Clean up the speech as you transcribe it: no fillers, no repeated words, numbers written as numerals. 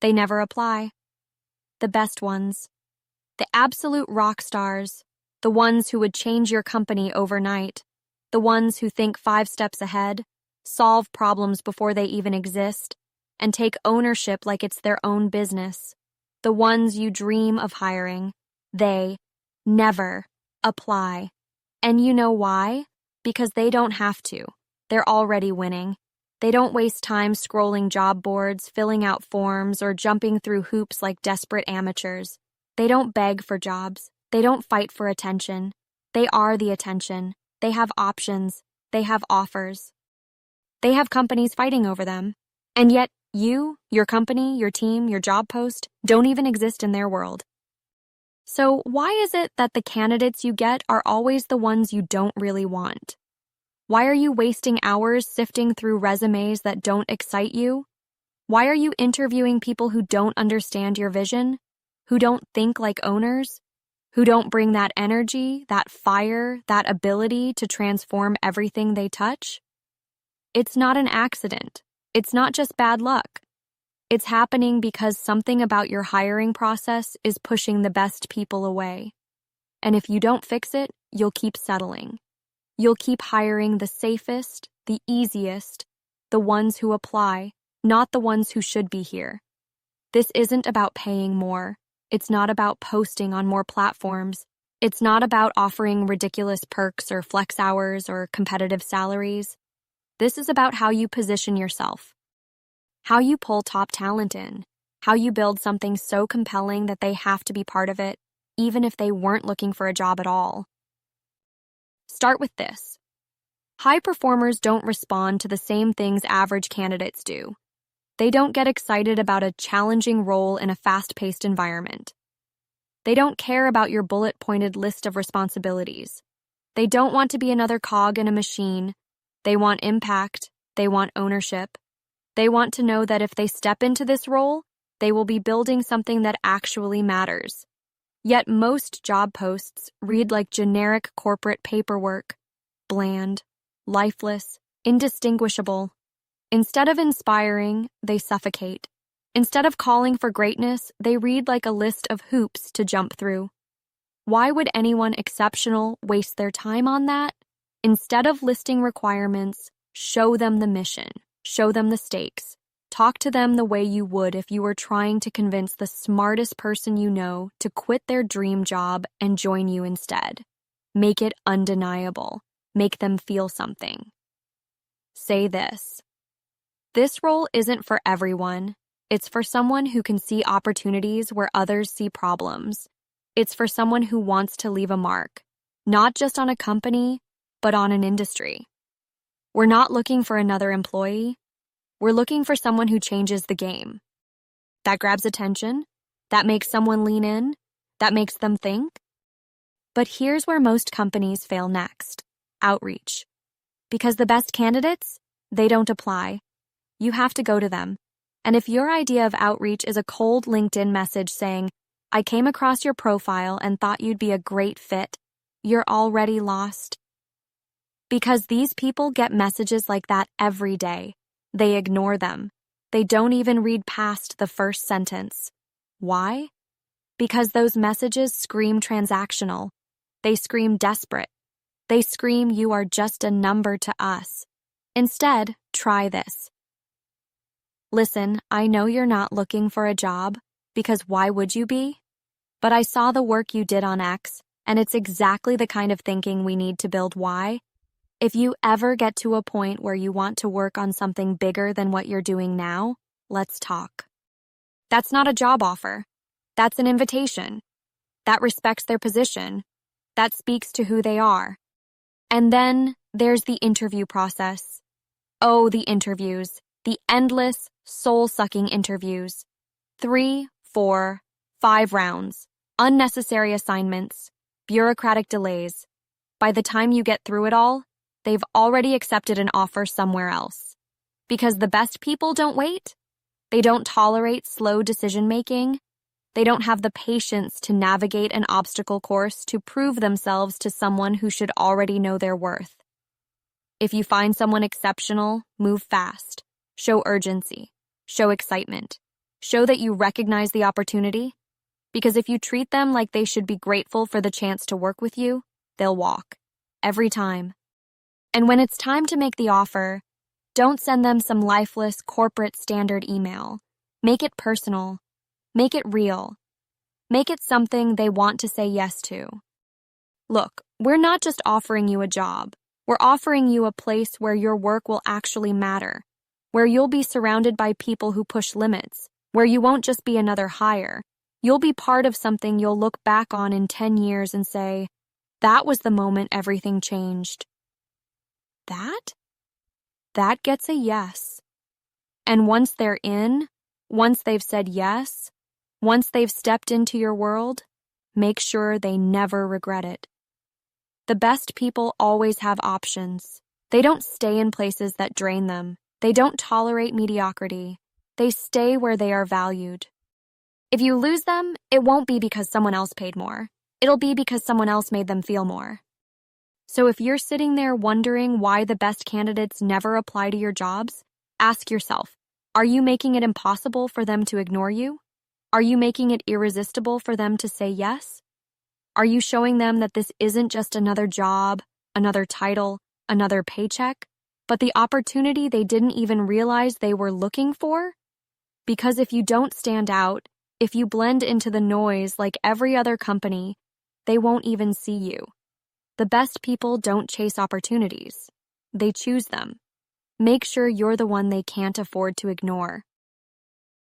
They never apply. The best ones. The absolute rock stars. The ones who would change your company overnight. The ones who think 5 steps ahead, solve problems before they even exist, and take ownership like it's their own business. The ones you dream of hiring. They never apply. And you know why? Because they don't have to. They're already winning. They don't waste time scrolling job boards, filling out forms, or jumping through hoops like desperate amateurs. They don't beg for jobs. They don't fight for attention. They are the attention. They have options. They have offers. They have companies fighting over them. And yet, you, your company, your team, your job post, don't even exist in their world. So why is it that the candidates you get are always the ones you don't really want? Why are you wasting hours sifting through resumes that don't excite you? Why are you interviewing people who don't understand your vision? Who don't think like owners? Who don't bring that energy, that fire, that ability to transform everything they touch? It's not an accident. It's not just bad luck. It's happening because something about your hiring process is pushing the best people away. And if you don't fix it, you'll keep settling. You'll keep hiring the safest, the easiest, the ones who apply, not the ones who should be here. This isn't about paying more. It's not about posting on more platforms. It's not about offering ridiculous perks or flex hours or competitive salaries. This is about how you position yourself, how you pull top talent in, how you build something so compelling that they have to be part of it, even if they weren't looking for a job at all. Start with this. High performers don't respond to the same things average candidates do. They don't get excited about a challenging role in a fast-paced environment. They don't care about your bullet-pointed list of responsibilities. They don't want to be another cog in a machine. They want impact. They want ownership. They want to know that if they step into this role, they will be building something that actually matters. Yet most job posts read like generic corporate paperwork, bland, lifeless, indistinguishable. Instead of inspiring, they suffocate. Instead of calling for greatness, they read like a list of hoops to jump through. Why would anyone exceptional waste their time on that? Instead of listing requirements, show them the mission, show them the stakes. Talk to them the way you would if you were trying to convince the smartest person you know to quit their dream job and join you instead. Make it undeniable. Make them feel something. Say this. This role isn't for everyone. It's for someone who can see opportunities where others see problems. It's for someone who wants to leave a mark, not just on a company, but on an industry. We're not looking for another employee. We're looking for someone who changes the game. That grabs attention, that makes someone lean in, that makes them think. But here's where most companies fail next: outreach. Because the best candidates, they don't apply. You have to go to them. And if your idea of outreach is a cold LinkedIn message saying, "I came across your profile and thought you'd be a great fit," you're already lost. Because these people get messages like that every day. They ignore them. They don't even read past the first sentence. Why? Because those messages scream transactional. They scream desperate. They scream you are just a number to us. Instead, try this. Listen, I know you're not looking for a job, because why would you be? But I saw the work you did on X, and it's exactly the kind of thinking we need to build Y. If you ever get to a point where you want to work on something bigger than what you're doing now, let's talk. That's not a job offer. That's an invitation. That respects their position. That speaks to who they are. And then there's the interview process. Oh, the interviews. The endless, soul-sucking interviews. 3, 4, 5 rounds. Unnecessary assignments. Bureaucratic delays. By the time you get through it all, they've already accepted an offer somewhere else. Because the best people don't wait. They don't tolerate slow decision-making. They don't have the patience to navigate an obstacle course to prove themselves to someone who should already know their worth. If you find someone exceptional, move fast. Show urgency. Show excitement. Show that you recognize the opportunity, because if you treat them like they should be grateful for the chance to work with you, they'll walk. Every time. And when it's time to make the offer, don't send them some lifeless corporate standard email. Make it personal. Make it real. Make it something they want to say yes to. Look, we're not just offering you a job. We're offering you a place where your work will actually matter, where you'll be surrounded by people who push limits, where you won't just be another hire. You'll be part of something you'll look back on in 10 years and say, that was the moment everything changed. That? That gets a yes. And once they're in, once they've said yes, once they've stepped into your world, make sure they never regret it. The best people always have options. They don't stay in places that drain them. They don't tolerate mediocrity. They stay where they are valued. If you lose them, it won't be because someone else paid more. It'll be because someone else made them feel more. So if you're sitting there wondering why the best candidates never apply to your jobs, ask yourself, are you making it impossible for them to ignore you? Are you making it irresistible for them to say yes? Are you showing them that this isn't just another job, another title, another paycheck, but the opportunity they didn't even realize they were looking for? Because if you don't stand out, if you blend into the noise like every other company, they won't even see you. The best people don't chase opportunities. They choose them. Make sure you're the one they can't afford to ignore.